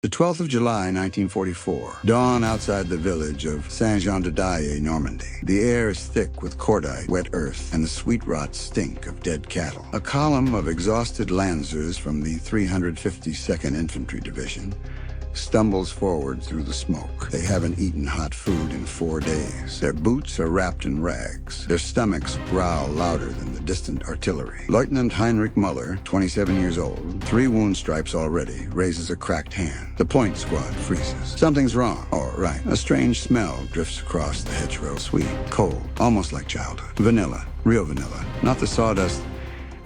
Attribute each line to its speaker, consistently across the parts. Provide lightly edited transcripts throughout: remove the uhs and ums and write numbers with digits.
Speaker 1: The 12th of July, 1944. Dawn outside the village of Saint-Jean-de-Daille, Normandy. The air is thick with cordite, wet earth, and the sweet rot stink of dead cattle. A column of exhausted Lancers from the 352nd Infantry Division stumbles forward through the smoke. They haven't eaten hot food in 4 days. Their boots are wrapped in rags. Their stomachs growl louder than the distant artillery. Lieutenant Heinrich Muller, 27 years old, 3 wound stripes already, raises a cracked hand. The point squad freezes. Something's wrong. Oh, right. A strange smell drifts across the hedgerow. Sweet, cold, almost like childhood. Vanilla. Real vanilla. Not the sawdust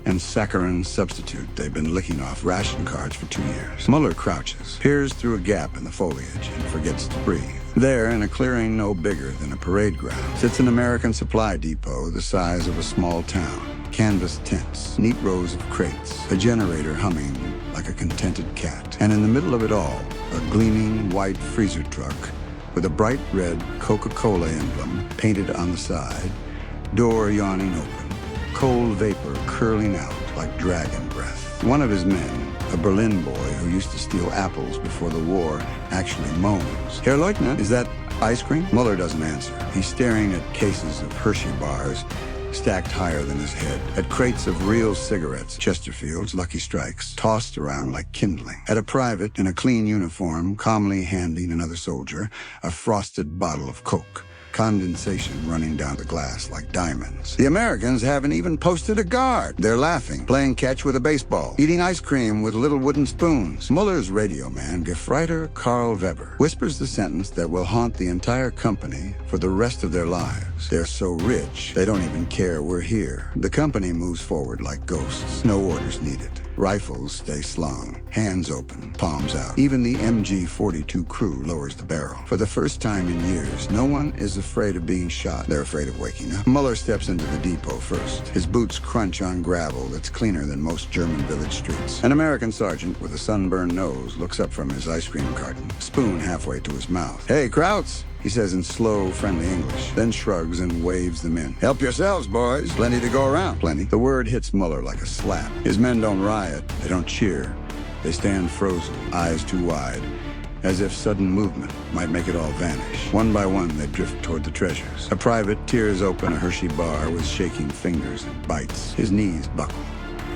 Speaker 1: and saccharin substitute they've been licking off ration cards for 2 years. Muller crouches, peers through a gap in the foliage, and forgets to breathe. There, in a clearing no bigger than a parade ground, sits an American supply depot the size of a small town. Canvas tents, neat rows of crates, a generator humming like a contented cat. And in the middle of it all, a gleaming white freezer truck with a bright red Coca-Cola emblem painted on the side, door yawning open. Cold vapor curling out like dragon breath. One of his men, a Berlin boy who used to steal apples before the war, actually moans. Herr Leutnant, is that ice cream? Muller doesn't answer. He's staring at cases of Hershey bars stacked higher than his head, at crates of real cigarettes, Chesterfields, Lucky Strikes, tossed around like kindling, at a private in a clean uniform calmly handing another soldier a frosted bottle of Coke. Condensation running down the glass like diamonds. The Americans haven't even posted a guard. They're laughing, playing catch with a baseball, eating ice cream with little wooden spoons. Muller's radio man, Gefreiter Karl Weber, whispers the sentence that will haunt the entire company for the rest of their lives. They're so rich, they don't even care we're here. The company moves forward like ghosts. No orders needed. Rifles stay slung, hands open, palms out. Even the MG-42 crew lowers the barrel. For the first time in years, no one is afraid of being shot. They're afraid of waking up. Muller steps into the depot first. His boots crunch on gravel that's cleaner than most German village streets. An American sergeant with a sunburned nose looks up from his ice cream carton, spoon halfway to his mouth. "Hey, Krauts," he says in slow, friendly English, then shrugs and waves them in. "Help yourselves, boys. Plenty to go around." Plenty. The word hits Muller like a slap. His men don't riot. They don't cheer. They stand frozen, eyes too wide, as if sudden movement might make it all vanish. One by one, they drift toward the treasures. A private tears open a Hershey bar with shaking fingers and bites. His knees buckle.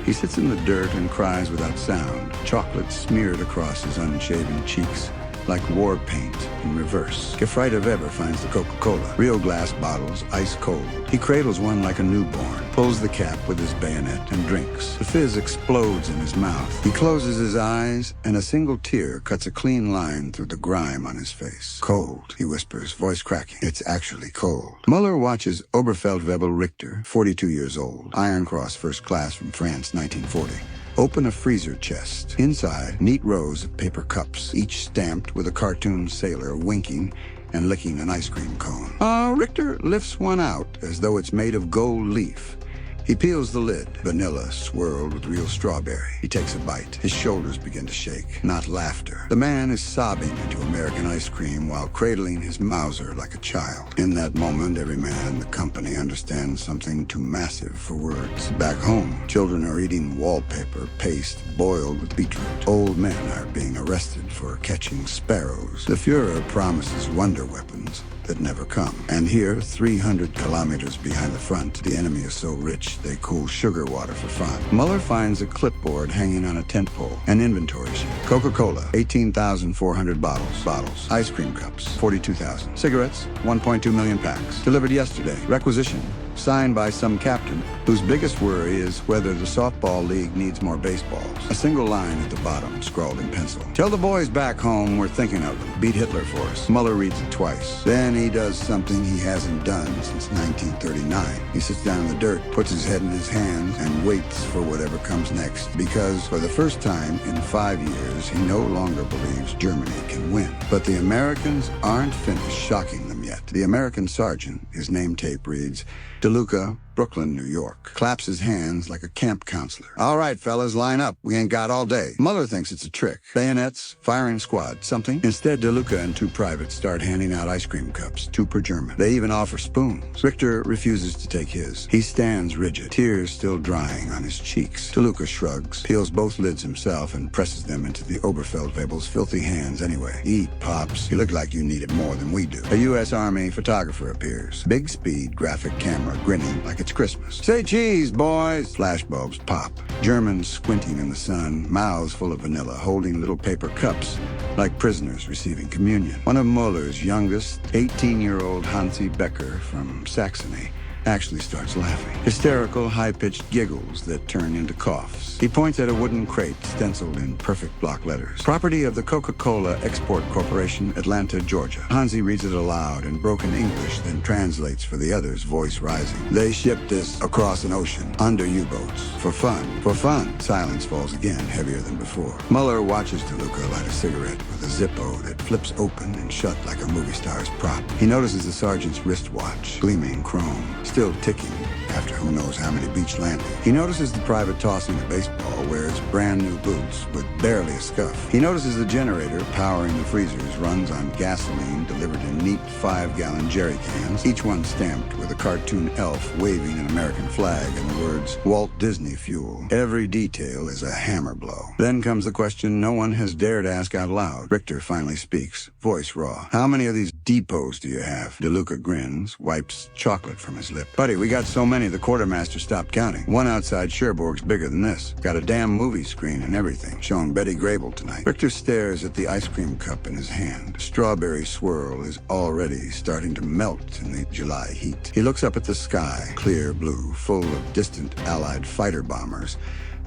Speaker 1: He sits in the dirt and cries without sound, chocolate smeared across his unshaven cheeks, like war paint in reverse. Gefreiter Weber finds the Coca-Cola, real glass bottles, ice cold. He cradles one like a newborn, pulls the cap with his bayonet, and drinks. The fizz explodes in his mouth. He closes his eyes, and a single tear cuts a clean line through the grime on his face. "Cold," he whispers, voice cracking. It's actually cold. Muller watches Oberfeldwebel Richter, 42 years old, Iron Cross First Class from France, 1940. Open a freezer chest. Inside, neat rows of paper cups, each stamped with a cartoon sailor winking and licking an ice cream cone. Richter lifts one out as though it's made of gold leaf. He peels the lid, vanilla swirled with real strawberry. He takes a bite. His shoulders begin to shake, not laughter. The man is sobbing into American ice cream while cradling his Mauser like a child. In that moment, every man in the company understands something too massive for words. Back home, children are eating wallpaper, paste, boiled with beetroot. Old men are being arrested for catching sparrows. The Fuhrer promises wonder weapons that never come. And here, 300 kilometers behind the front, the enemy is so rich they cool sugar water for fun. Muller finds a clipboard hanging on a tent pole, an inventory sheet. Coca-Cola, 18,400 bottles. Ice cream cups, 42,000. Cigarettes, 1.2 million packs. Delivered yesterday. Requisition, signed by some captain whose biggest worry is whether the softball league needs more baseballs. A single line at the bottom, scrawled in pencil. "Tell the boys back home we're thinking of them. Beat Hitler for us." Muller reads it twice. Then he does something he hasn't done since 1939. He sits down in the dirt, puts his head in his hands, and waits for whatever comes next. Because for the first time in 5 years, he no longer believes Germany can win. But the Americans aren't finished shocking the him yet. The American sergeant, his name tape reads, DeLuca, Brooklyn, New York, claps his hands like a camp counselor. All right, fellas, line up. We ain't got all day. Muller thinks it's a trick. Bayonets, firing squad, something. Instead, DeLuca and two privates start handing out ice cream cups, 2 per German. They even offer spoons. Richter refuses to take his. He stands rigid, tears still drying on his cheeks. DeLuca shrugs, peels both lids himself, and presses them into the Oberfeldwebel's filthy hands anyway. Eat, Pops. You look like you need it more than we do. A U.S. Army photographer appears. Big speed, graphic camera, grinning like it's Christmas. Say cheese, boys! Flashbulbs pop. Germans squinting in the sun, mouths full of vanilla, holding little paper cups like prisoners receiving communion. One of Muller's youngest, 18-year-old Hansi Becker from Saxony, actually starts laughing. Hysterical, high-pitched giggles that turn into coughs. He points at a wooden crate stenciled in perfect block letters. Property of the Coca-Cola Export Corporation, Atlanta, Georgia. Hansi reads it aloud in broken English, then translates for the others, voice rising. They shipped this across an ocean, under U-boats. For fun. For fun. Silence falls again, heavier than before. Muller watches DeLuca light a cigarette with a Zippo that flips open and shut like a movie star's prop. He notices the sergeant's wristwatch, gleaming chrome, still ticking after who knows how many beach landings. He notices the private tossing a baseball wears brand new boots with barely a scuff. He notices the generator powering the freezers runs on gasoline delivered in neat 5-gallon jerry cans, each one stamped with a cartoon elf waving an American flag and the words Walt Disney Fuel. Every detail is a hammer blow. Then comes the question no one has dared ask out loud. Richter finally speaks, voice raw. How many of these depots do you have? DeLuca grins, wipes chocolate from his lip. Buddy, we got so many the quartermaster stopped counting. One outside Cherbourg's bigger than this. Got a damn movie screen and everything, showing Betty Grable tonight. Richter stares at the ice cream cup in his hand. The strawberry swirl is already starting to melt in the July heat. He looks up at the sky, clear blue, full of distant Allied fighter bombers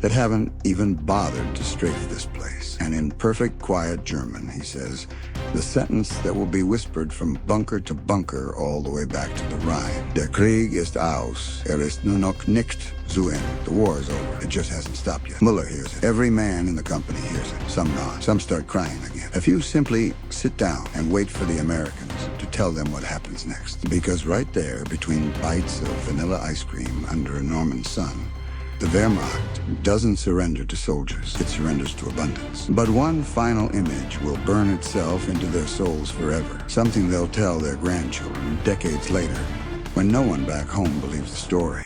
Speaker 1: that haven't even bothered to strafe this place. And in perfect quiet German, he says, the sentence that will be whispered from bunker to bunker all the way back to the Rhine. Der Krieg ist aus. Ist nur noch nicht zu Ende. The war is over. It just hasn't stopped yet. Muller hears it. Every man in the company hears it. Some nod. Some start crying again. A few simply sit down and wait for the Americans to tell them what happens next. Because right there, between bites of vanilla ice cream under a Norman sun, the Wehrmacht doesn't surrender to soldiers. It surrenders to abundance. But one final image will burn itself into their souls forever. Something they'll tell their grandchildren decades later when no one back home believes the story.